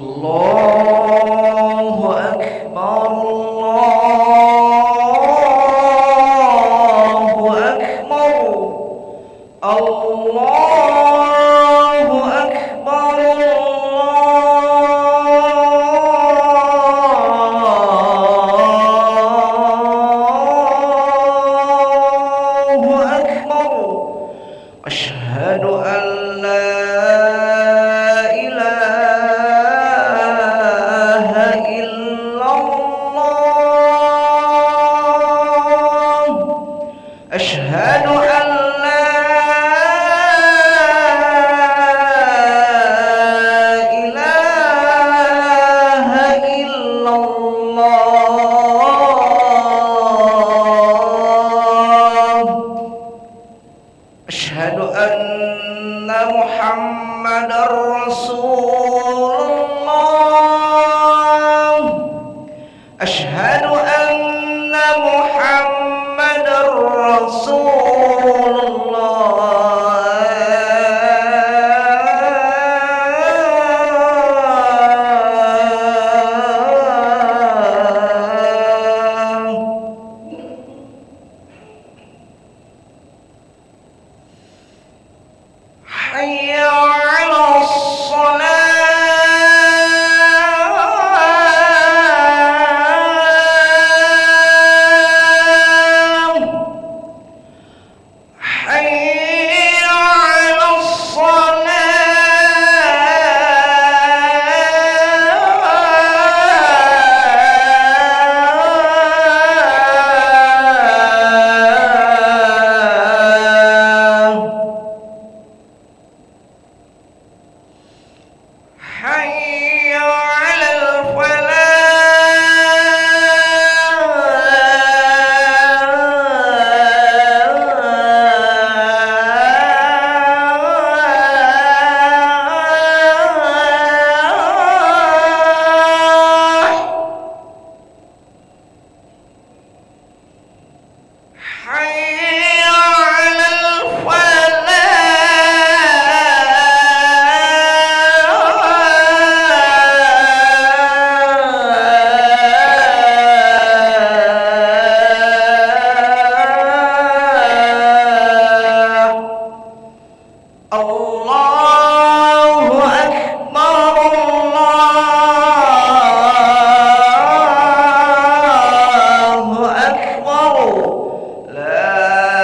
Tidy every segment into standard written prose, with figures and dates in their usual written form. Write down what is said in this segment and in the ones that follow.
الله أكبر الله أكبر الله أكبر أشهد أن لا إله إلا الله أشهد أن لا إله إلا الله أشهد أن محمدا رسول الله أشهد أن محمدا رسول الله حي على الصلاة حي على الصلاة حي على الفلاح حي على الفلاح الله أكبر الله أكبر لا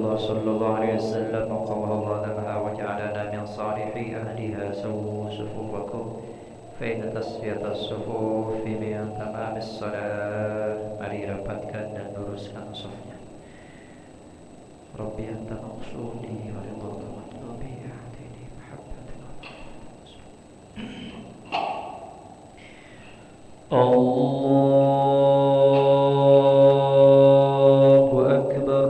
الله صلى الله عليه وسلم قال الله لها وجعلنا من صالح أهلها سووا صفوفكم فإن تسوية الصفوف من تمام الصلاة. Mari rapatkan dan luruskan safnya. Rabbi anta maqsudi wa ridhaka matlubi yahdini mahabbatina. Allahu Akbar.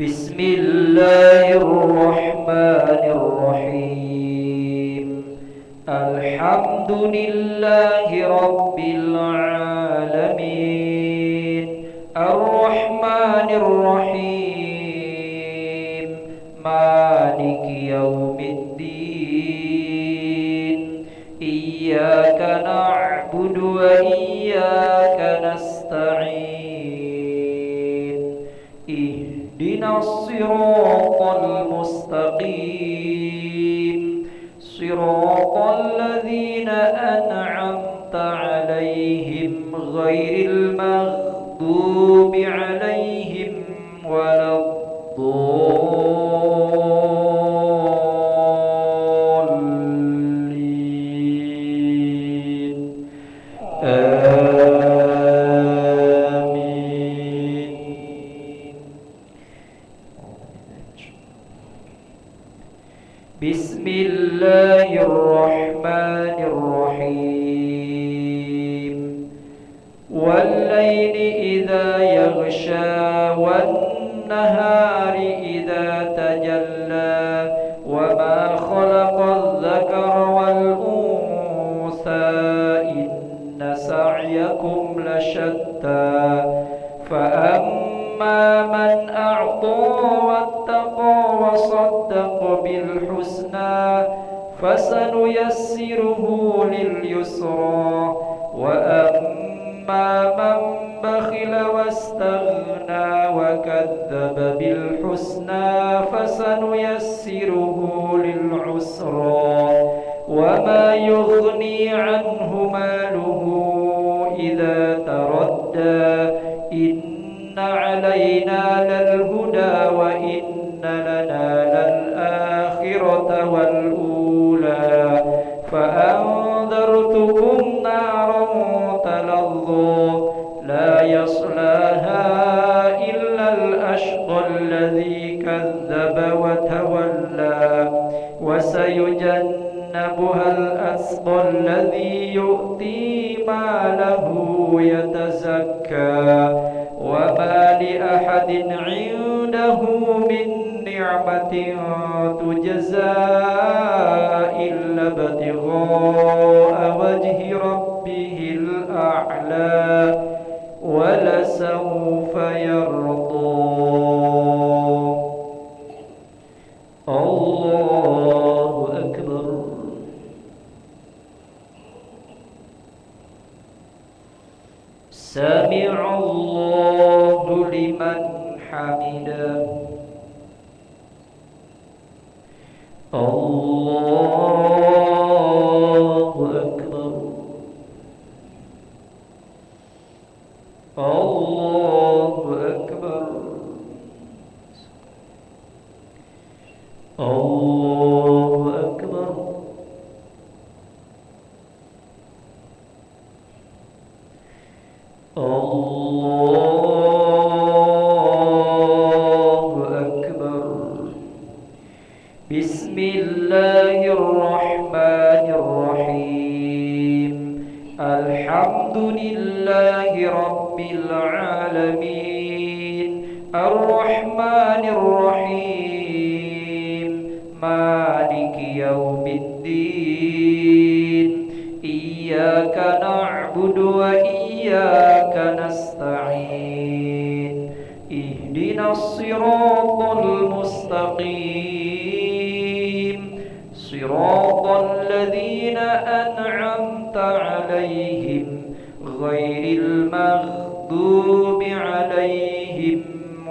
Bismillahirrahmanirrahim. Alhamdulillahi rabbil alamin. Ar-Rahmanir-Rahim. Maliki yaumiddin. Iyyaka na'budu wa iyyaka nasta'in. Ihdinas siratal mustaqim. Siratal ladzina an'amta 'alaihim ghairil maghdubi 'alaihim waladdallin. Amin. Bismillahirrahmanirrahim. Wal-laili idza yaghsha wan-nahari idza tajalla wa ma khalaqadh-dhakara wal-untha inna sa'yakum lashatta fa amma man a'ta wattaqa wa saddaqa bil husna fasanuyassiruhu lil yusra wa amma man bakhila wastaghna wa kadzdzaba bil husna fasanuyassiruhu lil usra wa ma yughni anhu maluhu idza taradda inna 'alaina lal huda wa inna lana lal akhirata wal ula fa anzartukum naran talazza la yaslaha illa al ashqa alladhi kadzdzaba wa tawalla wa sayujannabuha al asqa alladhi yu'ti malahu yatazakka wa ma li ahadin 'indahu min ni'matin tujza illa ibtigha'a wajhi rabbihil a'la wa lasawfa yarda. Allahu Akbar. Sami'allahu liman hamidah. Allahu Akbar. Allahu Akbar. Allahu Akbar. Allahu Akbar. Bismillahirrahmanirrahim. Alhamdulillahi rabbil alamin. Ar-Rahmanir-Rahim. Maliki yaumiddin. Iyyaka na'budu wa iyyaka nasta'in. Ihdinas siratal mustaqim. Siratal ladzina an'amta 'alaihim ghairil maghdubi المغضوب عليهم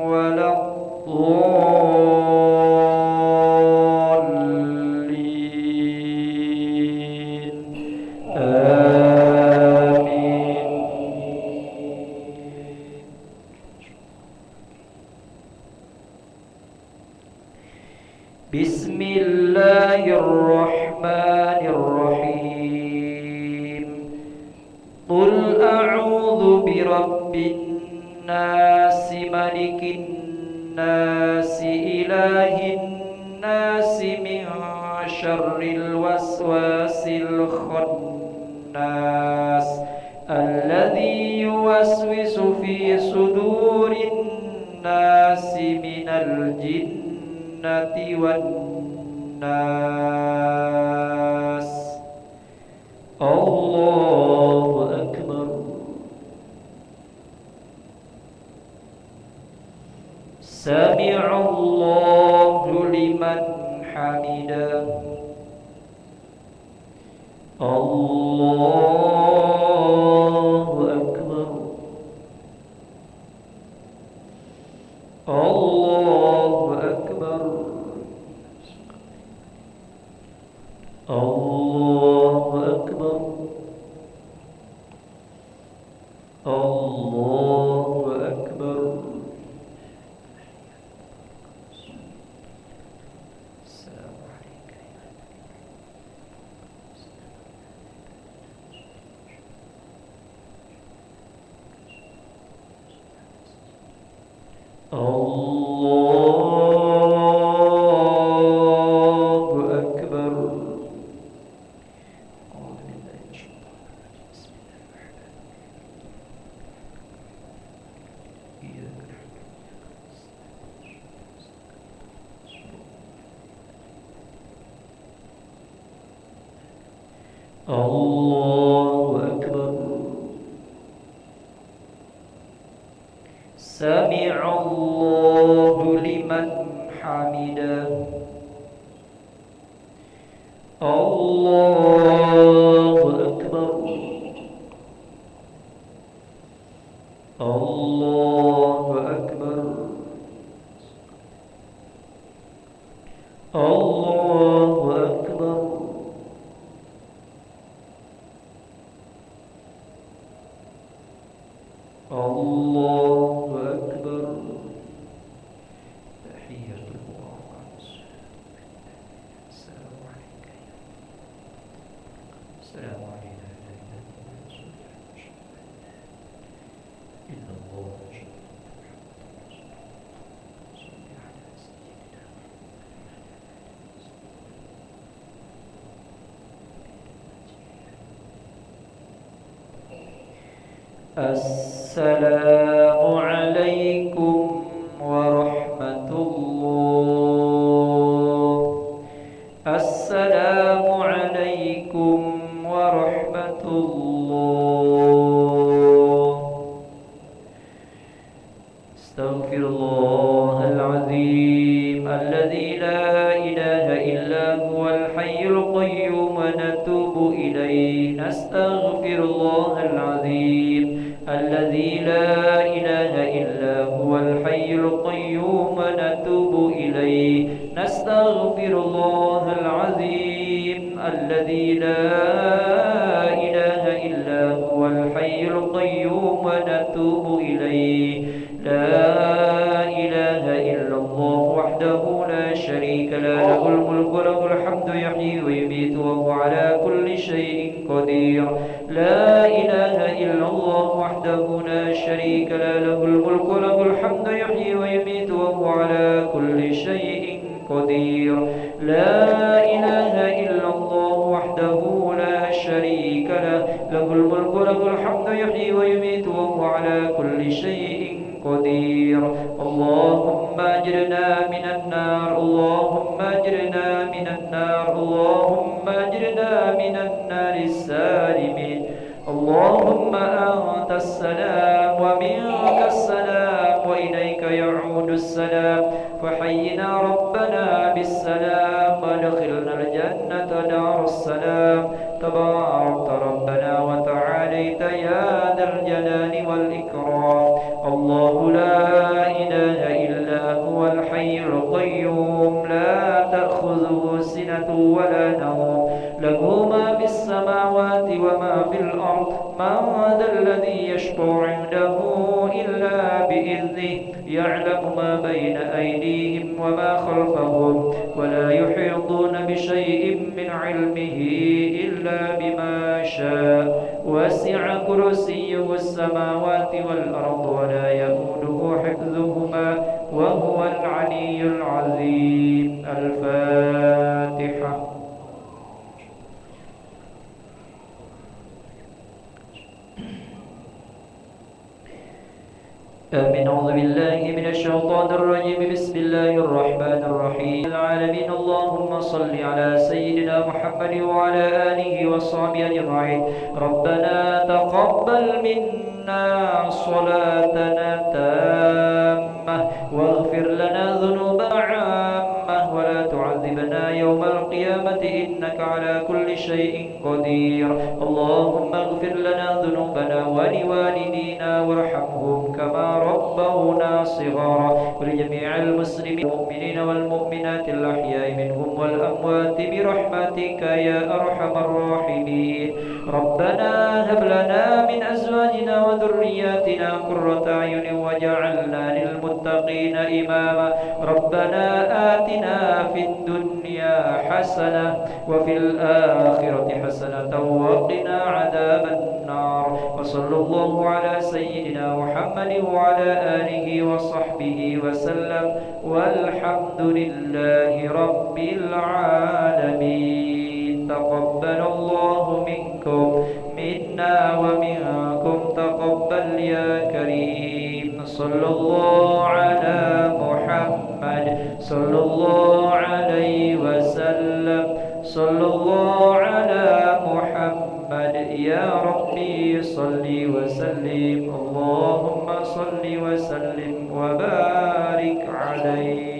ولا الضالين آمين. بسم الله الرحمن الرحيم. قل أعوذ برب الناس ملك الناس إله الناس من شر الوسواس الخناس الذي يوسوس في صدور الناس من الجنة والناس. الله أكبر. سمع الله لمن حمده. الله أكبر. الله أكبر. الله أكبر. الله أكبر. السلام عليك. الله أكبر. أعوذ بالله من الشيطان الرجيم. بسم الله الرحمن الرحيم. إياك نعبد وإياك نستعين. الله أكبر. سمع الله لمن حمده. الله أكبر. الله أكبر. الله أكبر. الله أكبر. تحية الله. السلام عليك. السلام علينا إلا الله. السلام عليكم ورحمة الله. السلام عليكم ورحمة الله. استغفر الله العظيم الذي لا إله إلا هو الحي القيوم ونتوب إليه. نستغفر الله العظيم الذي لا إله إلا هو الحي القيوم ونتوب إليه. نستغفر الله العظيم الذي لا إله إلا هو الحي القيوم ونتوب إليه. لا إله إلا الله وحده لا شريك له له الملك وله الحمد يحيي ويميت وهو على كل شيء قدير. لا إله إلا الله وحده لا شريك له له الملك وله الحمد يحيي ويميت وهو على كل شيء قدير. لا إله إلا الله وحده لا شريك له له الملك وله الحمد يحيي ويميت وهو على كل شيء قدير. اللهم أجرنا من النار. اللهم أجرنا من النار. اللهم أجرنا من النار السالمين. اللهم أنت السلام ومنك السلام وإليك يعود السلام. فحينا ربنا بالسلام وادخلنا الجنة دار السلام. تباركت ربنا وتعاليت يا ذا الجلال والإكرام. الله لا إله إلا هو الحي القيوم لا تأخذه سنة ولا نوم له ما في السماوات وما في الأرض من ذا الذي يشفع عنده إلا بإذنه يعلم ما بين أيديهم وما خلفهم ولا يحيطون بشيء من علمه إلا بما شاء وسع كرسيه السماوات والأرض ولا يؤوده حفظهما وهو العلي العظيم. الفاتحة. آمين. أعوذ بالله من الشيطان الرجيم. بسم الله الرحمن الرحيم. العالمين. اللهم صل على سيدنا محمد وعلى آله وصحبه أجمعين. ربنا تقبل منا صلاتنا تامة واغفر لنا ذنوبنا عامة ولا تعذبنا يوم القيامة إنك على كل شيء قدير. اللهم اغفر لنا ذنوبنا ولوالدينا وارحمهم كما ربونا صغارا ولجميع المسلمين المؤمنين والمؤمنات الأحياء منهم والأموات برحمتك يا أرحم الراحمين. ربنا هب لنا من أزواجنا وذرياتنا قرة أعين وجعلنا للمتقين إماما. ربنا آتنا في الدنيا حسنة وفي الآخرة حسنة وقنا عذاب النار. وصلى الله على سيدنا محمد وعلى آله وصحبه وسلم والحمد لله رب العالمين. تقبل الله منكم منا ومنكم تقبل يا كريم. صلى الله على محمد صلى الله عليه وسلم. صلى الله على محمد يا ربي صل وسلم. اللهم صل وسلم وبارك عليه.